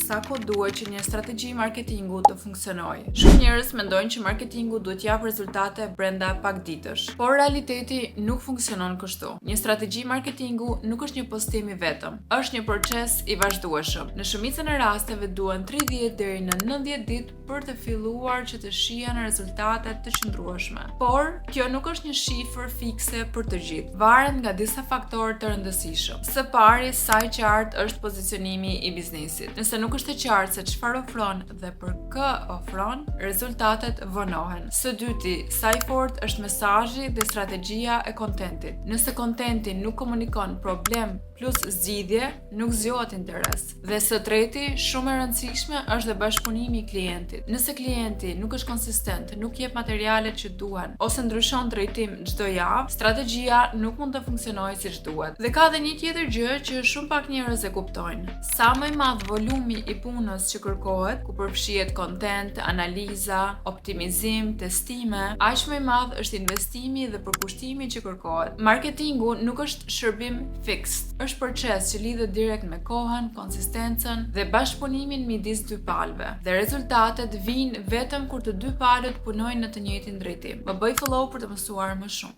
sa kohë duhet që një strategji marketingu të funksionojë. Shumë njerëz mendojnë që marketingu duhet jap rezultate brenda pak ditësh, por realiteti nuk funksionon kështu. Një strategji marketingu nuk është një postim i vetëm, është një proces i vazhdueshëm. Në shumicën e rasteve duhen 30 deri në 90 ditë për të filluar që të shihen rezultate të qëndrueshme. Por, kjo nuk është një shifër fikse për të gjithë. Varet nga disa faktorë të rëndësishëm. Së pari, sa i qartë është pozicionimi i biznesit. Nëse nuk është e qartë se çfarë ofron dhe për kë ofron, rezultatet vonohen. Së dyti, sa i fortë është mesazhi dhe strategjia e kontentit. Nëse kontenti nuk komunikon problem plus zgjidhje, nuk zgjohet interes. Dhe së treti, shumë e rëndësishme është dhe bashkëpunimi i klientit. Nëse klienti nuk është konsistent, nuk jep materialet që duhen, ose ndryshon drejtim çdo javë, strategjia nuk mund të funksionojë siç duhet. Dhe ka edhe një tjetër gjë që shumë pak njerëz e kuptojnë. Sa më i madh volumi i punës që kërkohet, ku përfshihet kontent, analiza, optimizim, testime, aq më i madh është investimi dhe përkushtimi që kërkohet. Marketingu nuk është shërbim fiks, është proces që lidhet direkt me kohën, konsistencën dhe bashkëpunimin midis dy palëve. Dhe rezultatet vijnë vetëm kur të dy palët punojnë në të njëjtin drejtim. Më bëj follow për të mësuar më shumë.